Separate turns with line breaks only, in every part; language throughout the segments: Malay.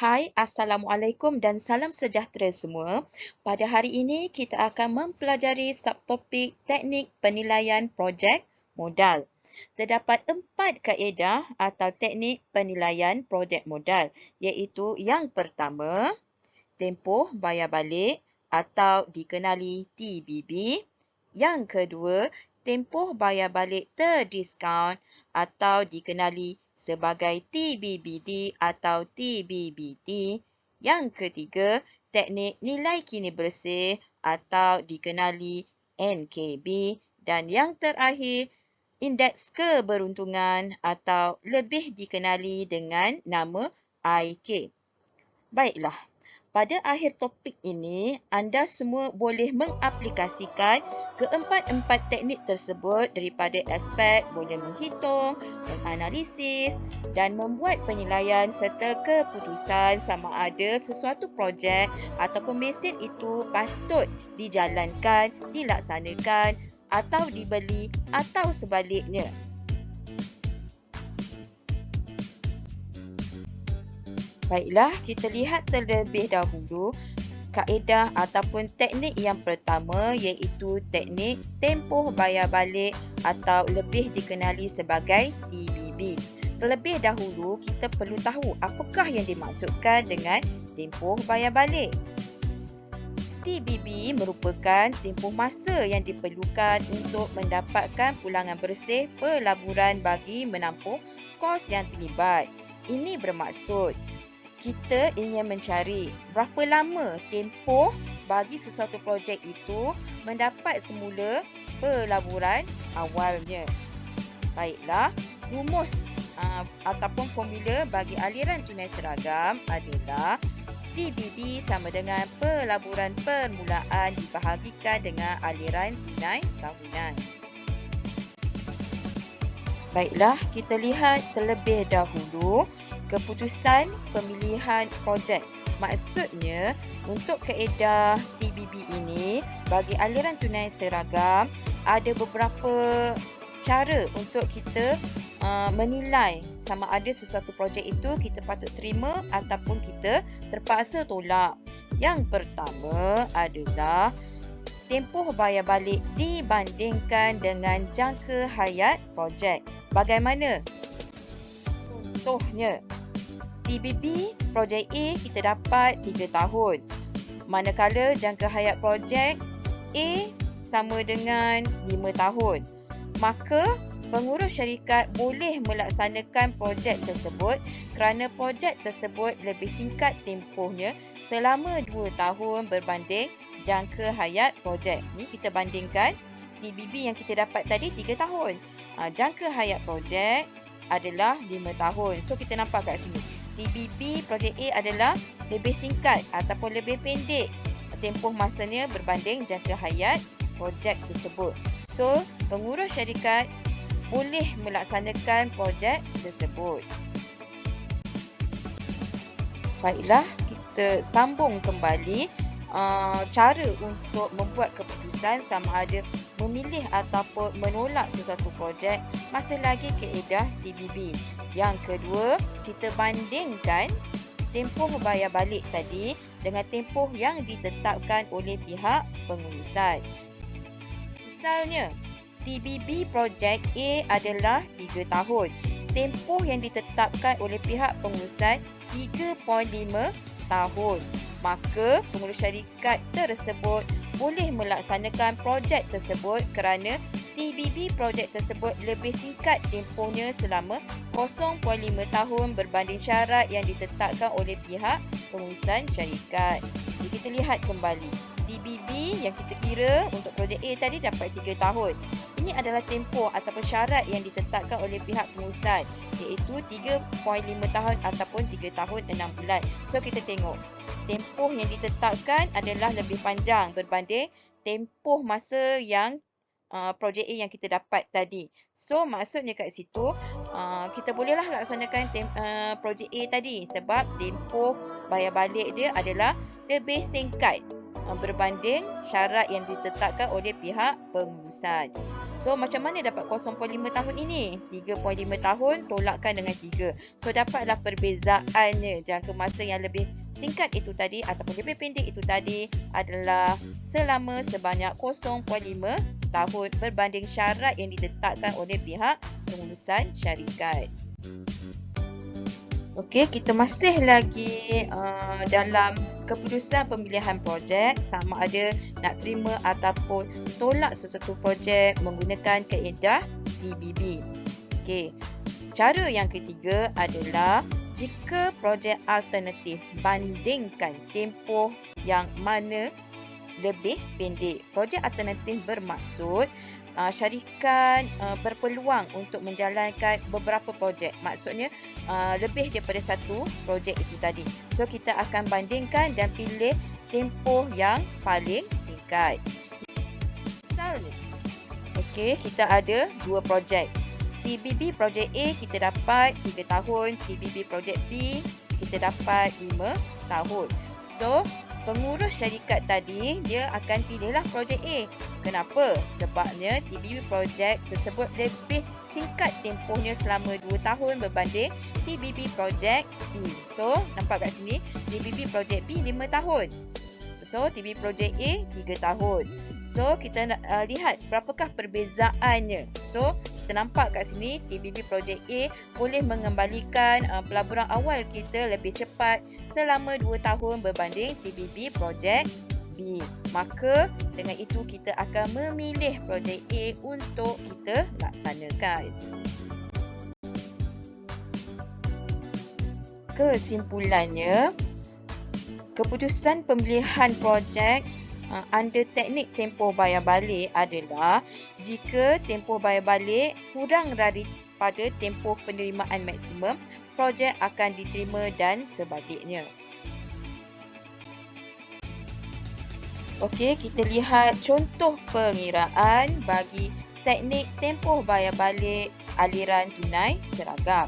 Hai, Assalamualaikum dan salam sejahtera semua. Pada hari ini kita akan mempelajari subtopik teknik penilaian projek modal. Terdapat 4 kaedah atau teknik penilaian projek modal, iaitu yang pertama, tempoh bayar balik atau dikenali TBB. Yang kedua, tempoh bayar balik terdiskaun atau dikenali sebagai TBBD atau TBBT. Yang ketiga, teknik nilai kini bersih atau dikenali NKB. Dan yang terakhir, indeks keberuntungan atau lebih dikenali dengan nama IK. Baiklah, pada akhir topik ini, anda semua boleh mengaplikasikan keempat-empat teknik tersebut daripada aspek boleh menghitung, menganalisis dan membuat penilaian serta keputusan sama ada sesuatu projek ataupun mesin itu patut dijalankan, dilaksanakan atau dibeli atau sebaliknya. Baiklah, kita lihat terlebih dahulu kaedah ataupun teknik yang pertama iaitu teknik tempoh bayar balik atau lebih dikenali sebagai TBB. Terlebih dahulu, kita perlu tahu apakah yang dimaksudkan dengan tempoh bayar balik. TBB merupakan tempoh masa yang diperlukan untuk mendapatkan pulangan bersih pelaburan bagi menampung kos yang terlibat. Ini bermaksud kita ingin mencari berapa lama tempoh bagi sesuatu projek itu mendapat semula pelaburan awalnya. Baiklah, rumus ataupun formula bagi aliran tunai seragam adalah TBB sama dengan pelaburan permulaan dibahagikan dengan aliran tunai tahunan. Baiklah, kita lihat terlebih dahulu keputusan pemilihan projek. Maksudnya, untuk kaedah TBB ini, bagi aliran tunai seragam, ada beberapa cara untuk kita menilai sama ada sesuatu projek itu kita patut terima ataupun kita terpaksa tolak. Yang pertama adalah tempoh bayar balik dibandingkan dengan jangka hayat projek. Bagaimana? Contohnya, TBB projek A kita dapat 3 tahun. Manakala jangka hayat projek A sama dengan 5 tahun. Maka pengurus syarikat boleh melaksanakan projek tersebut kerana projek tersebut lebih singkat tempohnya selama 2 tahun berbanding jangka hayat projek. Ni kita bandingkan TBB yang kita dapat tadi 3 tahun. Jangka hayat projek adalah 5 tahun. So kita nampak kat sini. TBB projek A adalah lebih singkat ataupun lebih pendek tempoh masanya berbanding jangka hayat projek tersebut. So, pengurus syarikat boleh melaksanakan projek tersebut. Baiklah, kita sambung kembali cara untuk membuat keputusan sama ada memilih ataupun menolak sesuatu projek masih lagi kaedah TBB. Yang kedua, kita bandingkan tempoh bayar balik tadi dengan tempoh yang ditetapkan oleh pihak pengurusan. Misalnya, TBB projek A adalah 3 tahun. Tempoh yang ditetapkan oleh pihak pengurusan 3.5 tahun. Maka pengurus syarikat tersebut boleh melaksanakan projek tersebut kerana TBB projek tersebut lebih singkat tempohnya selama 0.5 tahun berbanding syarat yang ditetapkan oleh pihak pengurusan syarikat. Jadi kita lihat kembali. TBB yang kita kira untuk projek A tadi dapat 3 tahun. Ini adalah tempoh ataupun syarat yang ditetapkan oleh pihak pengurusan iaitu 3.5 tahun ataupun 3 tahun 6 bulan. So kita tengok tempoh yang ditetapkan adalah lebih panjang berbanding tempoh masa yang projek A yang kita dapat tadi. So maksudnya kat situ kita bolehlah laksanakan projek A tadi sebab tempoh bayar balik dia adalah lebih singkat berbanding syarat yang ditetapkan oleh pihak pengurusan. So, macam mana dapat 0.5 tahun ini? 3.5 tahun tolakkan dengan 3. So, dapatlah perbezaannya. Jangka masa yang lebih singkat itu tadi ataupun lebih pendek itu tadi adalah selama sebanyak 0.5 tahun berbanding syarat yang ditetapkan oleh pihak pengurusan syarikat. Okey, kita masih lagi dalam keputusan pemilihan projek, sama ada nak terima ataupun tolak sesuatu projek menggunakan kaedah TBB. Okey, cara yang ketiga adalah jika projek alternatif bandingkan tempoh yang mana lebih pendek. Projek alternatif bermaksud syarikat berpeluang untuk menjalankan beberapa projek. Maksudnya lebih daripada satu projek itu tadi. So, kita akan bandingkan dan pilih tempoh yang paling singkat. Misalnya, okey, kita ada dua projek. TBB projek A kita dapat 3 tahun, TBB projek B kita dapat 5 tahun. So, pengurus syarikat tadi dia akan pilihlah projek A. Kenapa? Sebabnya TBB projek tersebut lebih singkat tempohnya selama 2 tahun berbanding TBB projek B. So, nampak kat sini TBB projek B 5 tahun. So, TBB projek A 3 tahun. So, kita nak lihat berapakah perbezaannya. So, kita nampak kat sini TBB projek A boleh mengembalikan pelaburan awal kita lebih cepat selama 2 tahun berbanding TBB projek B. Maka dengan itu kita akan memilih projek A untuk kita laksanakan. Kesimpulannya, keputusan pemilihan projek under teknik tempoh bayar balik adalah jika tempoh bayar balik kurang daripada tempoh penerimaan maksimum, projek akan diterima dan sebaliknya. Okey, kita lihat contoh pengiraan bagi teknik tempoh bayar balik aliran tunai seragam.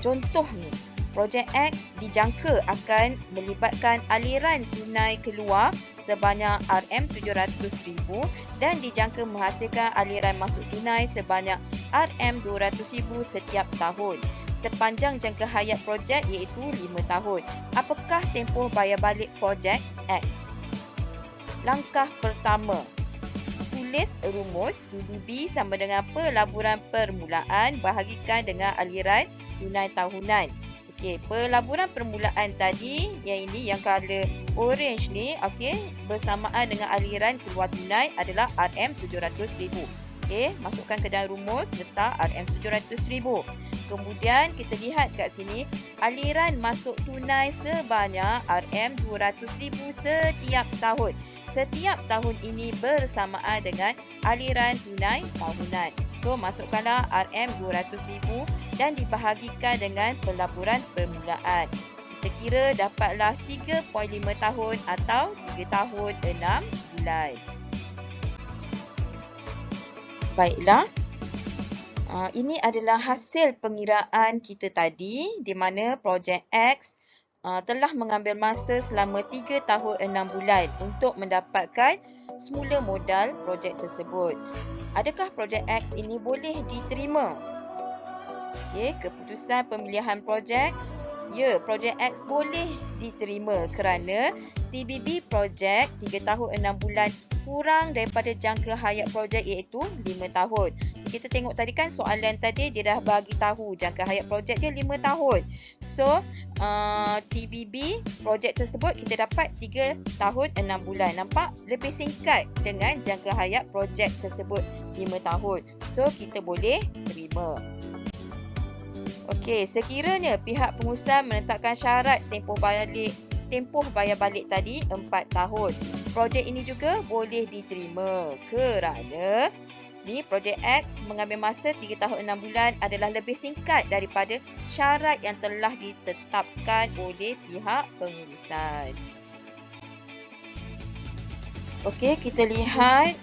Contohnya, projek X dijangka akan melibatkan aliran tunai keluar sebanyak RM700,000 dan dijangka menghasilkan aliran masuk tunai sebanyak RM200,000 setiap tahun. Sepanjang jangka hayat projek iaitu 5 tahun. Apakah tempoh bayar balik projek X? Langkah pertama, tulis rumus TBB sama dengan pelaburan permulaan bahagikan dengan aliran tunai tahunan. Okey, pelaburan permulaan tadi, yang ini yang color orange ni, okey, bersamaan dengan aliran keluar tunai adalah RM700,000. Okey, masukkan ke dalam rumus, letak RM700,000. Kemudian kita lihat kat sini, aliran masuk tunai sebanyak RM200,000 setiap tahun. Setiap tahun ini bersamaan dengan aliran tunai tahunan. So, masukkanlah RM200,000 dan dibahagikan dengan pelaburan permulaan. Kita kira dapatlah 3.5 tahun atau 3 tahun 6 bulan. Baiklah. Ini adalah hasil pengiraan kita tadi di mana projek X telah mengambil masa selama 3 tahun 6 bulan untuk mendapatkan semula modal projek tersebut. Adakah projek X ini boleh diterima? Okey, keputusan pemilihan projek. Ya, projek X boleh diterima kerana TBB projek 3 tahun 6 bulan kurang daripada jangka hayat projek iaitu 5 tahun. Kita tengok tadi kan soalan tadi dia dah bagi tahu jangka hayat projek dia 5 tahun. So, TBB projek tersebut kita dapat 3 tahun 6 bulan. Nampak? Lebih singkat dengan jangka hayat projek tersebut 5 tahun. So, kita boleh terima. Okey, sekiranya pihak pengusaha menetapkan syarat tempoh bayar balik tadi 4 tahun. Projek ini juga boleh diterima kerana ni projek X mengambil masa 3 tahun 6 bulan adalah lebih singkat daripada syarat yang telah ditetapkan oleh pihak pengurusan. Okey, kita lihat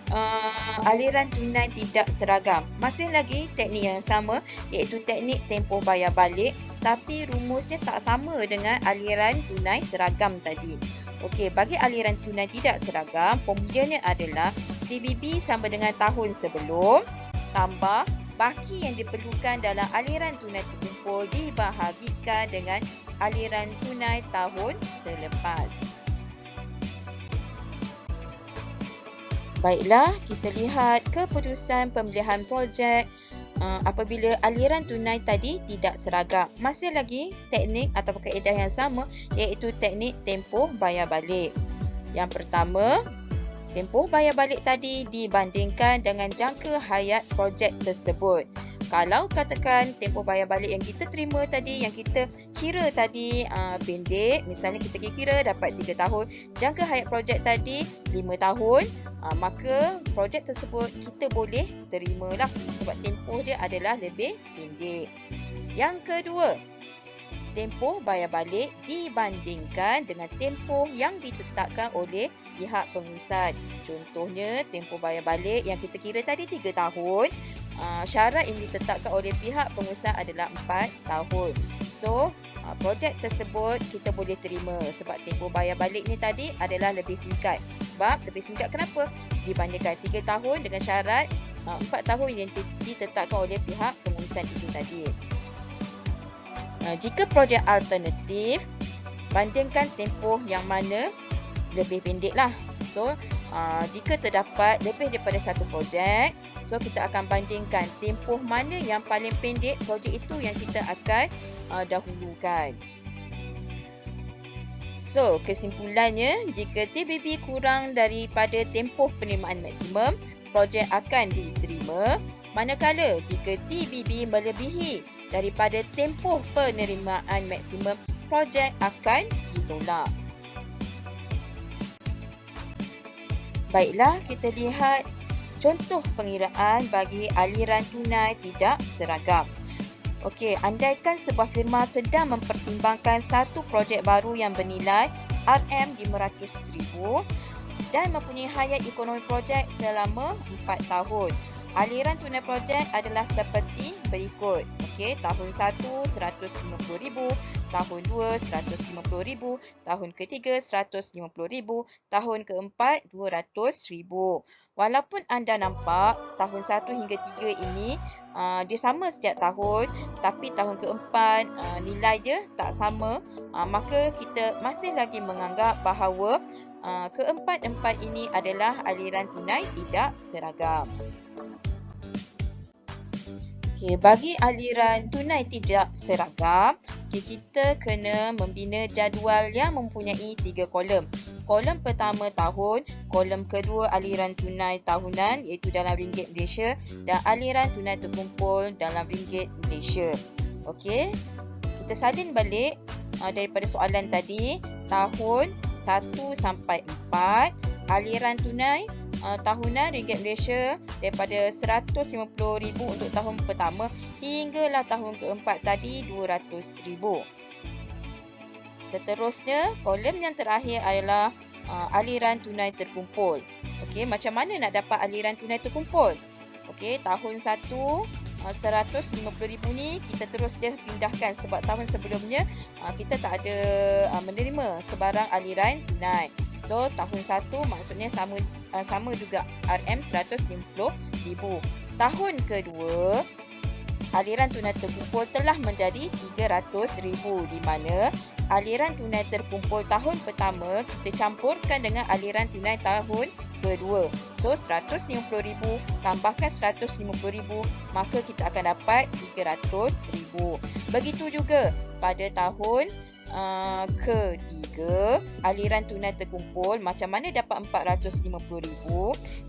aliran tunai tidak seragam. Masih lagi teknik yang sama iaitu teknik tempoh bayar balik, tapi rumusnya tak sama dengan aliran tunai seragam tadi. Okey, bagi aliran tunai tidak seragam, formulanya adalah TBB sama dengan tahun sebelum tambah baki yang diperlukan dalam aliran tunai terkumpul dibahagikan dengan aliran tunai tahun selepas. Baiklah, kita lihat keputusan pemilihan projek apabila aliran tunai tadi tidak seragam. Masih lagi teknik atau kaedah yang sama, iaitu teknik tempoh bayar balik. Yang pertama, tempoh bayar balik tadi dibandingkan dengan jangka hayat projek tersebut. Kalau katakan tempoh bayar balik yang kita terima tadi, yang kita kira tadi pendek, misalnya kita kira dapat 3 tahun, jangka hayat projek tadi 5 tahun, maka projek tersebut kita boleh terimalah sebab tempoh dia adalah lebih pendek. Yang kedua, tempoh bayar balik dibandingkan dengan tempoh yang ditetapkan oleh pihak pengurusan. Contohnya, tempoh bayar balik yang kita kira tadi 3 tahun, syarat yang ditetapkan oleh pihak pengurusan adalah 4 tahun. So, projek tersebut kita boleh terima sebab tempoh bayar balik ni tadi adalah lebih singkat. Sebab lebih singkat kenapa? Dibandingkan 3 tahun dengan syarat 4 tahun yang ditetapkan oleh pihak pengurusan itu tadi. Jika projek alternatif, bandingkan tempoh yang mana lebih pendek lah. So, jika terdapat lebih daripada satu projek, so kita akan bandingkan tempoh mana yang paling pendek, projek itu yang kita akan dahulukan. So, kesimpulannya, jika TBB kurang daripada tempoh penerimaan maksimum, projek akan diterima. Manakala jika TBB melebihi daripada tempoh penerimaan maksimum, projek akan ditolak. Baiklah, kita lihat contoh pengiraan bagi aliran tunai tidak seragam. Okey, andaikan sebuah firma sedang mempertimbangkan satu projek baru yang bernilai RM500,000 dan mempunyai hayat ekonomi projek selama 4 tahun. Aliran tunai projek adalah seperti berikut. Okey, tahun 1 RM150,000, tahun 2 RM150,000, tahun ketiga RM150,000, tahun keempat RM200,000. Walaupun anda nampak tahun 1 hingga 3 ini dia sama setiap tahun, tapi tahun keempat nilai dia tak sama, maka kita masih lagi menganggap bahawa keempat-empat ini adalah aliran tunai tidak seragam. Okay, bagi aliran tunai tidak seragam, kita kena membina jadual yang mempunyai 3 kolom. Kolom pertama tahun, kolom kedua aliran tunai tahunan iaitu dalam ringgit Malaysia dan aliran tunai terkumpul dalam ringgit Malaysia. Okey, kita salin balik daripada soalan tadi, tahun 1 sampai 4, aliran tunai tahunan ringgit Malaysia daripada RM150,000 untuk tahun pertama hinggalah tahun keempat tadi RM200,000. Seterusnya, kolom yang terakhir adalah aliran tunai terkumpul. Okey, macam mana nak dapat aliran tunai terkumpul? Okey, tahun 1 RM150,000 ni kita terus dia pindahkan sebab tahun sebelumnya kita tak ada menerima sebarang aliran tunai. So, tahun 1 maksudnya sama juga RM150,000. Tahun kedua, aliran tunai terkumpul telah menjadi RM300,000 di mana aliran tunai terkumpul tahun pertama kita campurkan dengan aliran tunai tahun kedua. So, RM150,000 tambahkan RM150,000, maka kita akan dapat RM300,000. Begitu juga pada tahun ketiga, aliran tunai terkumpul macam mana dapat RM450,000?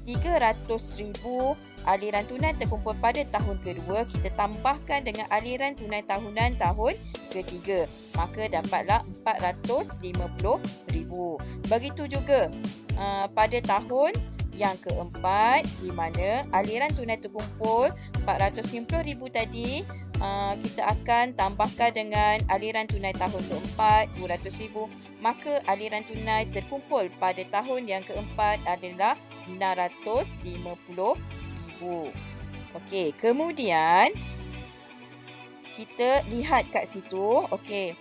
RM300,000 aliran tunai terkumpul pada tahun kedua kita tambahkan dengan aliran tunai tahunan tahun ketiga, maka dapatlah RM450,000. Begitu juga pada tahun yang keempat di mana aliran tunai terkumpul RM450,000 tadi kita akan tambahkan dengan aliran tunai tahun keempat RM200,000, maka aliran tunai terkumpul pada tahun yang keempat adalah RM650,000. Okey, kemudian kita lihat kat situ, okey.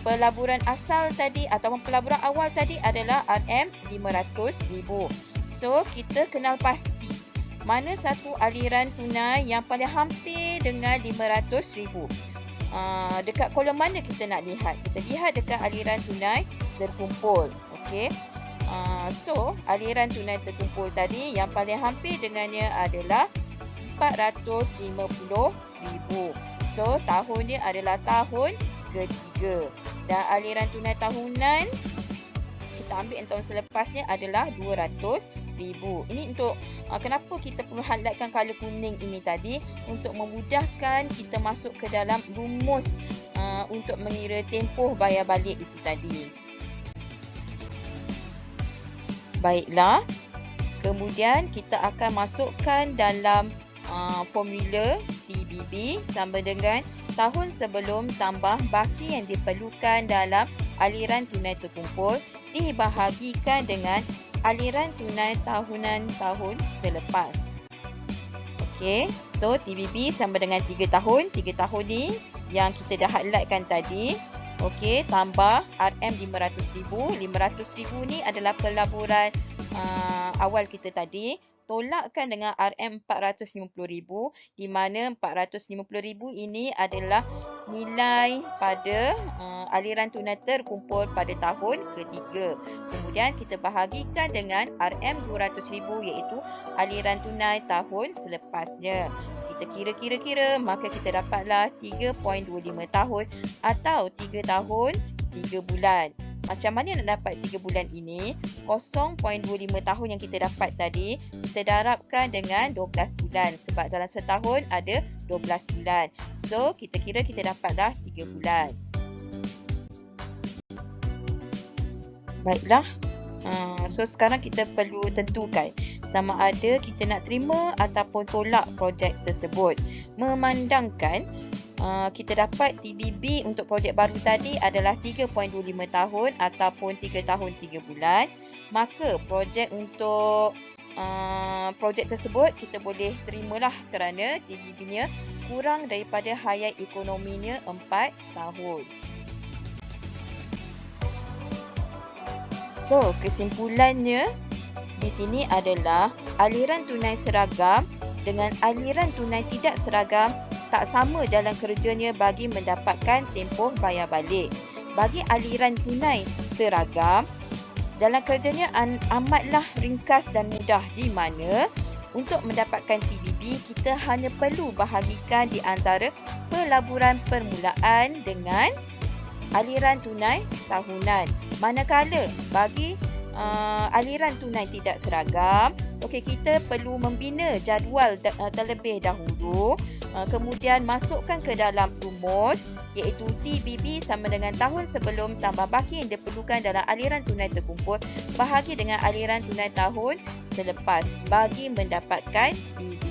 Pelaburan asal tadi ataupun pelaburan awal tadi adalah RM500,000. So, kita kenal pasti mana satu aliran tunai yang paling hampir dengan RM500,000. Dekat kolom mana kita nak lihat? Kita lihat dekat aliran tunai terkumpul. Okey. So, aliran tunai terkumpul tadi yang paling hampir dengannya adalah RM450,000. So, tahun dia adalah tahun ketiga. Dan aliran tunai tahunan kita ambil yang tahun selepasnya adalah RM200,000. Ini untuk kenapa kita perlu highlightkan color kuning ini tadi, untuk memudahkan kita masuk ke dalam rumus untuk mengira tempoh bayar balik itu tadi. Baiklah, kemudian kita akan masukkan dalam formula TBB sama dengan tahun sebelum tambah baki yang diperlukan dalam aliran tunai terkumpul dibahagikan dengan aliran tunai tahunan tahun selepas. Okey, so TBB sama dengan 3 tahun. 3 tahun ni yang kita dah highlightkan tadi. Okey, tambah RM500,000. RM500,000 ni adalah pelaburan awal kita tadi. Tolakkan dengan RM450,000, di mana RM450,000 ini adalah nilai pada aliran tunai terkumpul pada tahun ketiga. Kemudian kita bahagikan dengan RM200,000 iaitu aliran tunai tahun selepasnya. Kita kira-kira, maka kita dapatlah 3.25 tahun atau 3 tahun 3 bulan. Macam mana nak dapat 3 bulan ini? 0.25 tahun yang kita dapat tadi, kita darabkan dengan 12 bulan. Sebab dalam setahun ada 12 bulan. So, kita kira kita dapatlah 3 bulan. Baiklah. So, sekarang kita perlu tentukan sama ada kita nak terima ataupun tolak projek tersebut. Memandangkan kita dapat TBB untuk projek baru tadi adalah 3.25 tahun ataupun 3 tahun 3 bulan, maka projek untuk projek tersebut kita boleh terimalah kerana TBB-nya kurang daripada hayat ekonominya 4 tahun. So, kesimpulannya di sini adalah aliran tunai seragam dengan aliran tunai tidak seragam tak sama jalan kerjanya bagi mendapatkan tempoh bayar balik. Bagi aliran tunai seragam, jalan kerjanya amatlah ringkas dan mudah, di mana untuk mendapatkan TBB kita hanya perlu bahagikan di antara pelaburan permulaan dengan aliran tunai tahunan. Manakala bagi aliran tunai tidak seragam, okey, kita perlu membina jadual terlebih dahulu, kemudian masukkan ke dalam rumus iaitu TBB sama dengan tahun sebelum tambah baki yang diperlukan dalam aliran tunai terkumpul bahagi dengan aliran tunai tahun selepas bagi mendapatkan TBB.